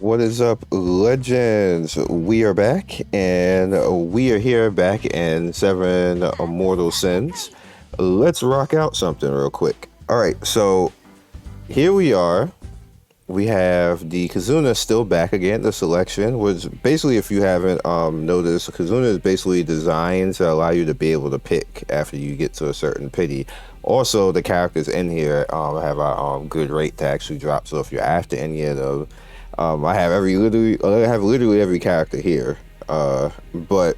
What is up, legends? We are back, and we are here back in 7 Mortal Sins. Let's rock out something real quick. All right, so here we are. We have the Kizuna still back again. The selection was basically, if you haven't noticed, Kizuna is basically designed to allow you to be able to pick after you get to a certain pity. Also, the characters in here have a good rate to actually drop. So if you're after any of those, I have literally every character here. But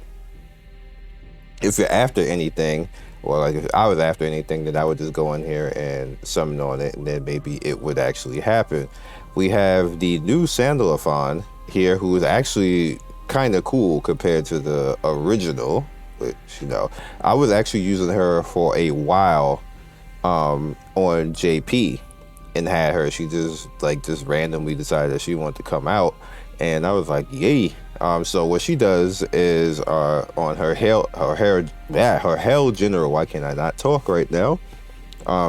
if you're after anything, or like if I was after anything, then I would just go in here and summon on it, and then maybe it would actually happen. We have the new Sandalafon here, who is actually kind of cool compared to the original, which, you know, I was actually using her for a while on JP and had her. She just randomly decided that she wanted to come out, and I was like, yay. So what she does is on her hell general, why can't I not talk right now?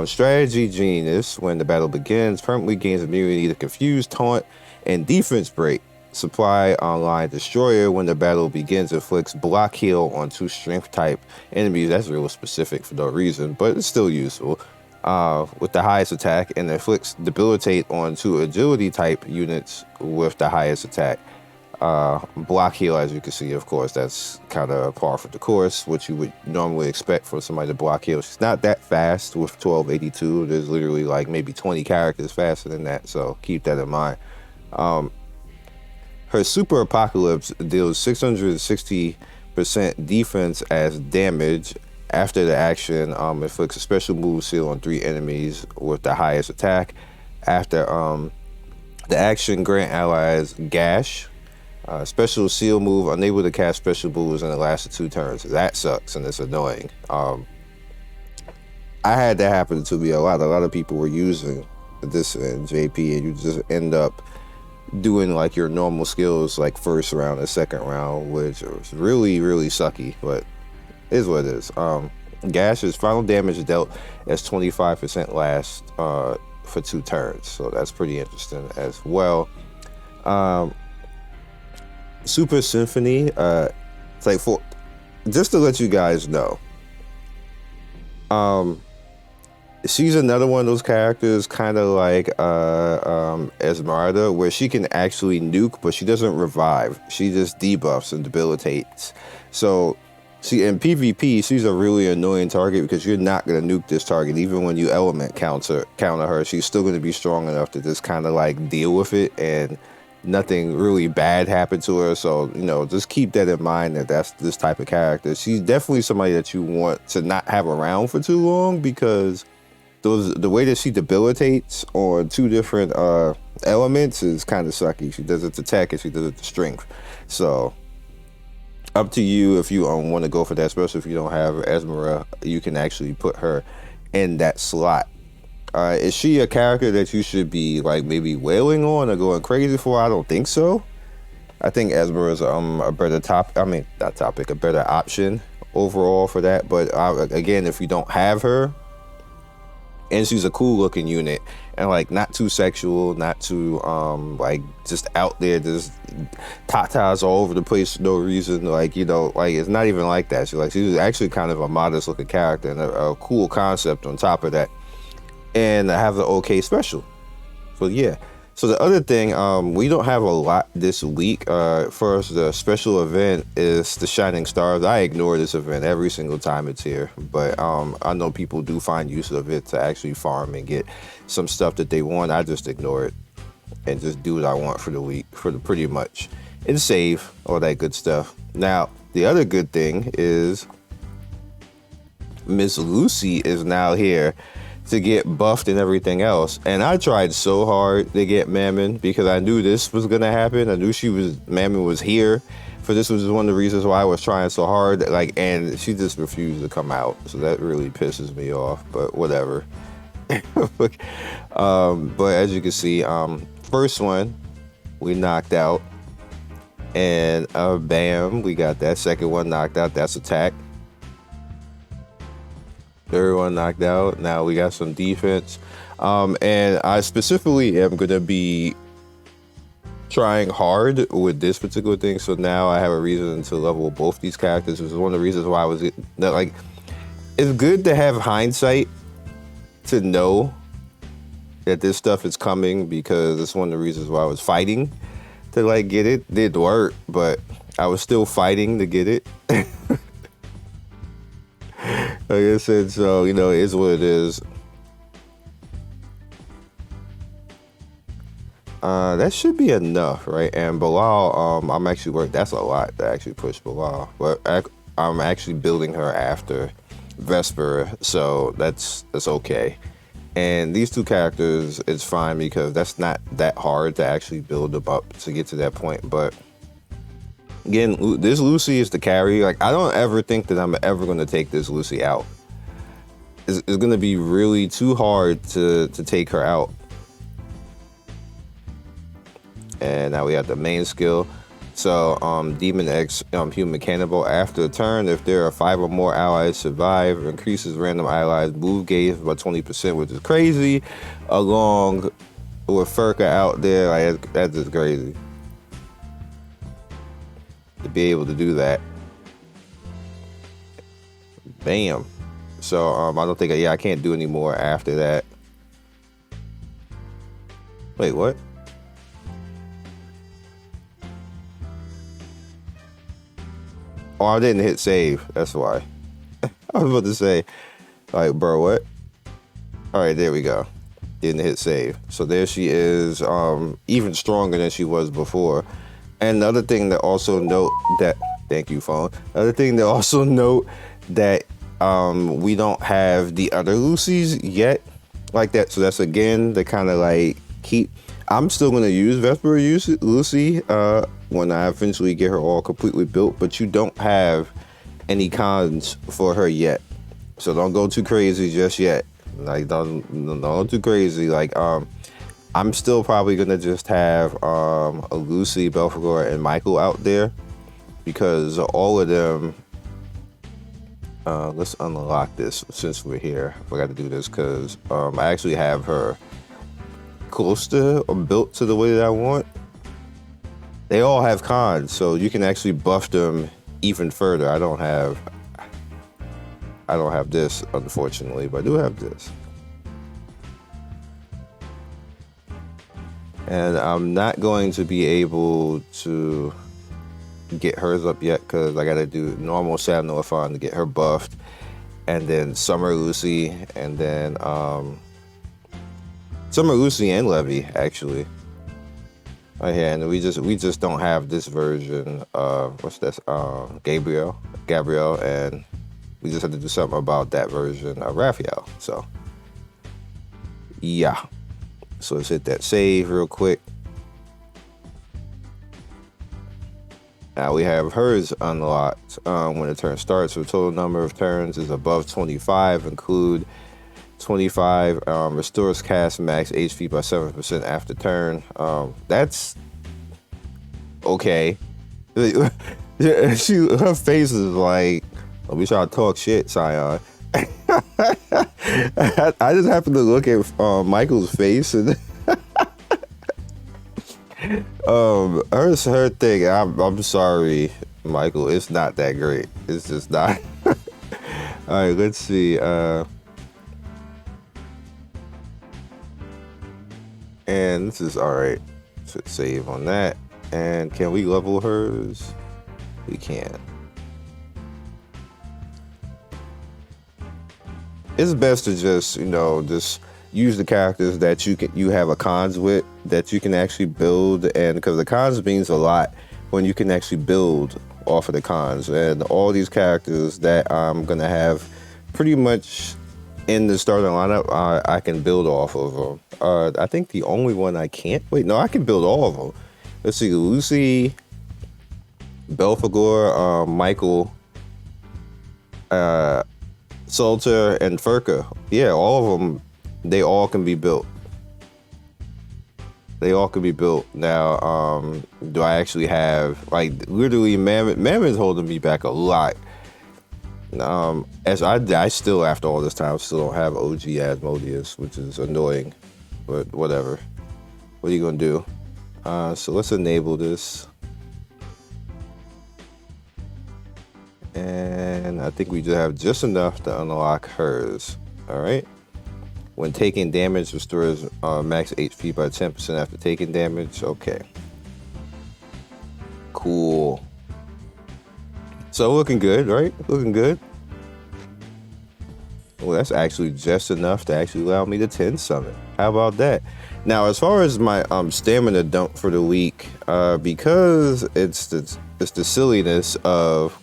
Strategy genius, when the battle begins, permanently gains immunity to confuse, taunt, and defense break. Supply online destroyer, when the battle begins, inflicts block heal on 2 strength type enemies. That's real specific for no reason, but it's still useful. With the highest attack, and inflicts debilitate on 2 agility type units with the highest attack. Block heal, as you can see, of course, that's kind of par for the course, what you would normally expect for somebody to block heal. She's not that fast with 1282. There's literally like maybe 20 characters faster than that, so keep that in mind. Her super apocalypse deals 660% defense as damage. After the action, inflicts a special move seal on 3 enemies with the highest attack. After the action, grant allies gash. Special seal move, unable to cast special moves in the last 2 turns. That sucks and it's annoying. I had that happen to me a lot. A lot of people were using this in JP, and you just end up doing like your normal skills like first round and second round, which was really, really sucky, but is what it is. Gash is final damage dealt as 25% last for 2 turns, so that's pretty interesting as well. Super Symphony, it's like, for just to let you guys know, she's another one of those characters, kind of like Esmeralda, where she can actually nuke, but she doesn't revive. She just debuffs and debilitates. So in PvP, she's a really annoying target because you're not going to nuke this target. Even when you element counter her, she's still going to be strong enough to just kind of like deal with it, and nothing really bad happened to her. So, you know, just keep that in mind, that that's this type of character. She's definitely somebody that you want to not have around for too long, because the way that she debilitates on 2 different elements is kind of sucky. She does it to attack and she does it to strength. So up to you if you want to go for that, especially if you don't have Esmeralda. You can actually put her in that slot. Is she a character that you should be like maybe wailing on or going crazy for? I don't think so. I think Esmeralda is a better a better option overall for that. But again, if you don't have her, and she's a cool looking unit, and like not too sexual, not too like just out there, just tatas all over the place for no reason, like, you know, like it's not even like that. She's actually kind of a modest looking character, and a cool concept on top of that, and I have the okay special. So yeah. So the other thing, we don't have a lot this week. First, the special event is the Shining Stars. I ignore this event every single time it's here, but I know people do find use of it to actually farm and get some stuff that they want. I just ignore it and just do what I want for the week, pretty much, and save all that good stuff. Now, the other good thing is Miss Luci is now here to get buffed and everything else, and I tried so hard to get Mammon because I knew this was gonna happen. I knew Mammon was here. For this was one of the reasons why I was trying so hard. And she just refused to come out, so that really pisses me off. But whatever. But as you can see, first one we knocked out, and bam, we got that. Second one knocked out. That's attack. Third one knocked out. Now we got some defense. And I specifically am going to be trying hard with this particular thing, so now I have a reason to level both these characters. Which is one of the reasons why I was that, like, it's good to have hindsight to know that this stuff is coming, because it's one of the reasons why I was fighting to like get it. Did work, but I was still fighting to get it. Like I said, so you know, it is what it is. That should be enough, right? And Bilal, I'm actually working. That's a lot to actually push Bilal, but I'm actually building her after Vesper, so that's okay. And these two characters, it's fine because that's not that hard to actually build them up to get to that point. But again, this Luci is the carry. Like, I don't ever think that I'm ever going to take this Luci out. It's going to be really too hard to take her out. And now we have the main skill. So Demon X Human Cannibal. After a turn, if there are 5 or more allies survive, increases random allies move gauge by 20%, which is crazy. Along with Furka out there, like, that's just crazy to be able to do that. Bam. So I don't think I can't do any more after that. Wait, what? Oh, I didn't hit save. That's why. I was about to say, like, bro, what? All right, there we go. Didn't hit save. So there she is, even stronger than she was before. And the other thing to also note that, thank you, phone. Another thing to also note that we don't have the other Lucis yet like that. So that's, again, the kind of like keep. I'm still going to use Vesper Luci when I eventually get her all completely built, but you don't have any cons for her yet. So don't go too crazy just yet. Like, don't go too crazy. Like, I'm still probably going to just have a Luci, Belphegor, and Michael out there, because all of them, let's unlock this since we're here. I forgot to do this because I actually have her close to or built to the way that I want. They all have cons, so you can actually buff them even further. I don't have this, unfortunately, but I do have this. And I'm not going to be able to get hers up yet because I got to do normal Sandalafon to get her buffed, and then Summer Luci, and then Summer Luci and Levy, actually. Right here, and we just don't have this version of what's this? Gabriel, and we just have to do something about that version of Raphael. So yeah, so let's hit that save real quick. Now we have hers unlocked when the turn starts. So the total number of turns is above 25. Include 25 restores cast max HP by 7% after turn. That's okay. Her face is like, let me try to talk shit, Sion. I just happened to look at Michael's face, and her thing. I'm sorry, Michael. It's not that great. It's just not. All right, let's see. And this is all right. Should save on that. And can we level hers? We can. It's best to just, just use the characters that you have a cons with, that you can actually build, and because the cons means a lot when you can actually build off of the cons. And all these characters that I'm gonna have pretty much in the starting lineup, I can build off of them. I think the only one I can't, I can build all of them. Let's see, Luci, Belphegor, Michael, Salter, and Furka. Yeah, all of them, they all can be built. They all can be built. Now, do I actually have, literally, Mammon's holding me back a lot. As I still, after all this time, still don't have OG Asmodeus, which is annoying, but whatever. What are you gonna do? So let's enable this. And I think we just have just enough to unlock hers. All right. When taking damage, restores max HP by 10% after taking damage. Okay. Cool. So looking good, right? Looking good. Well, that's actually just enough to actually allow me to 10 summon. How about that? Now, as far as my stamina dump for the week, because it's the silliness of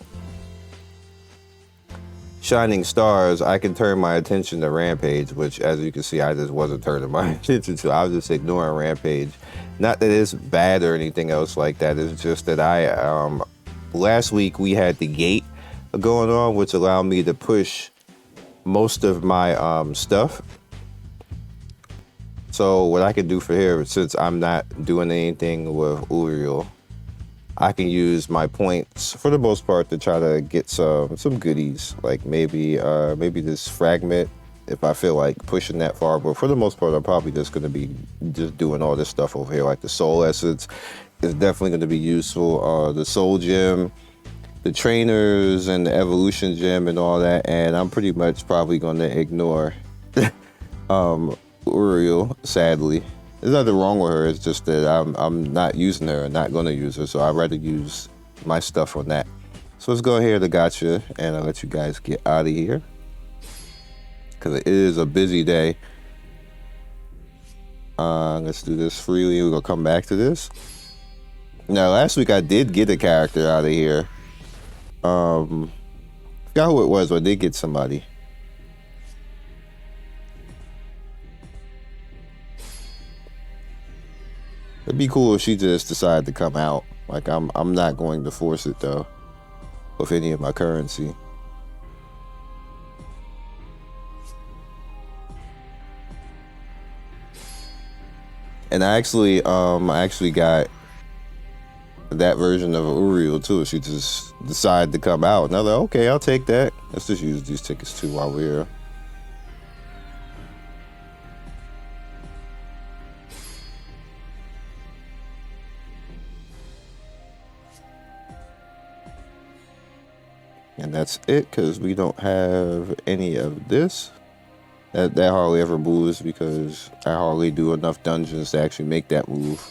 Shining Stars, I can turn my attention to Rampage, which, as you can see, I just wasn't turning my attention to. I was just ignoring Rampage. Not that it's bad or anything else like that. It's just that last week we had the gate going on, which allowed me to push most of my stuff. So what I can do for here, since I'm not doing anything with Uriel, I can use my points for the most part to try to get some goodies, like maybe this fragment if I feel like pushing that far. But for the most part, I'm probably just going to be just doing all this stuff over here, like the soul essence is definitely going to be useful. The soul gem, the trainers, and the evolution gem, and all that. And I'm pretty much probably going to ignore Uriel, sadly. There's nothing wrong with her. It's just that I'm not using her and not going to use her. So I'd rather use my stuff on that. So let's go ahead to gacha and I'll let you guys get out of here, because it is a busy day. Let's do this freely. We're going to come back to this. Now, last week I did get a character out of here. Forgot who it was, but I did get somebody. It'd be cool if she just decided to come out. Like, I'm not going to force it though with any of my currency. And I actually got that version of Uriel too. She just decided to come out, and I was like, okay, I'll take that. Let's just use these tickets too while we're here. And that's it, because we don't have any of this. That hardly ever moves, because I hardly do enough dungeons to actually make that move.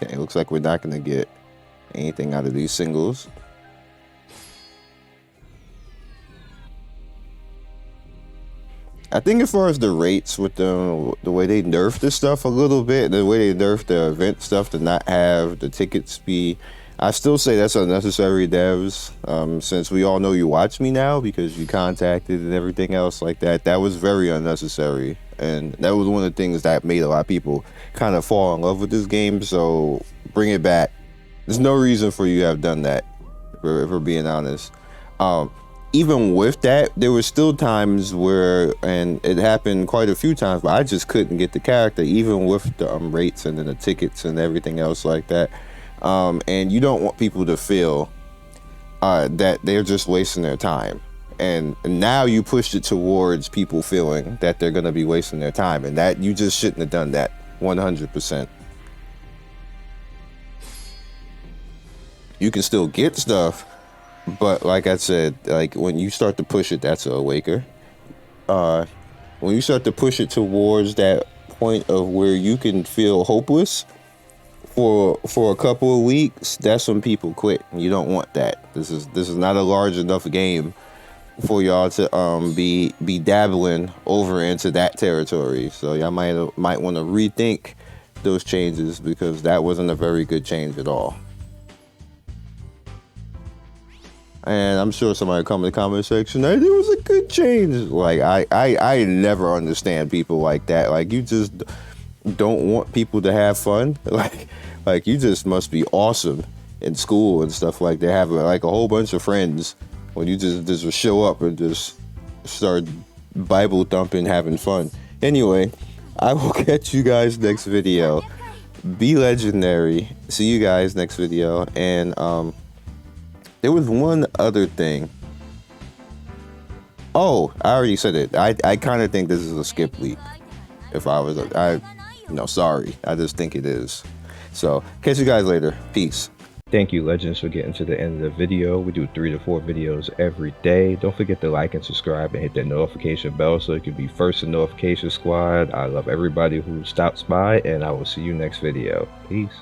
Okay, looks like we're not going to get anything out of these singles. I think as far as the rates with the way they nerfed this stuff a little bit, the way they nerfed the event stuff to not have the tickets be, I still say that's unnecessary, devs. Since we all know you watch me now because you contacted and everything else like that, that was very unnecessary. And that was one of the things that made a lot of people kind of fall in love with this game. So bring it back. There's no reason for you to have done that, if we're being honest. Even with that, there were still times where, and it happened quite a few times, but I just couldn't get the character, even with the rates and then the tickets and everything else like that. And you don't want people to feel that they're just wasting their time. And now you pushed it towards people feeling that they're going to be wasting their time, and that you just shouldn't have done that 100%. You can still get stuff, but like I said, like when you start to push it, that's a awaker. When you start to push it towards that point of where you can feel hopeless for a couple of weeks, that's when people quit. You don't want that. This is not a large enough game for y'all to be dabbling over into that territory. So y'all might want to rethink those changes, because that wasn't a very good change at all. And I'm sure somebody will come in the comment section, hey, it was a good change. Like, I never understand people like that. Like, you just don't want people to have fun. Like you just must be awesome in school and stuff like that. Have like a whole bunch of friends when you just show up and just start Bible thumping, having fun. Anyway, I will catch you guys next video. be legendary. See you guys next video. And there was one other thing. Oh, I already said it. I kind of think this is a skip week. If I was, no, sorry. I just think it is. So, catch you guys later. Peace. Thank you, Legends, for getting to the end of the video. We do 3 to 4 videos every day. Don't forget to like and subscribe and hit that notification bell so you can be first in notification squad. I love everybody who stops by, and I will see you next video. Peace.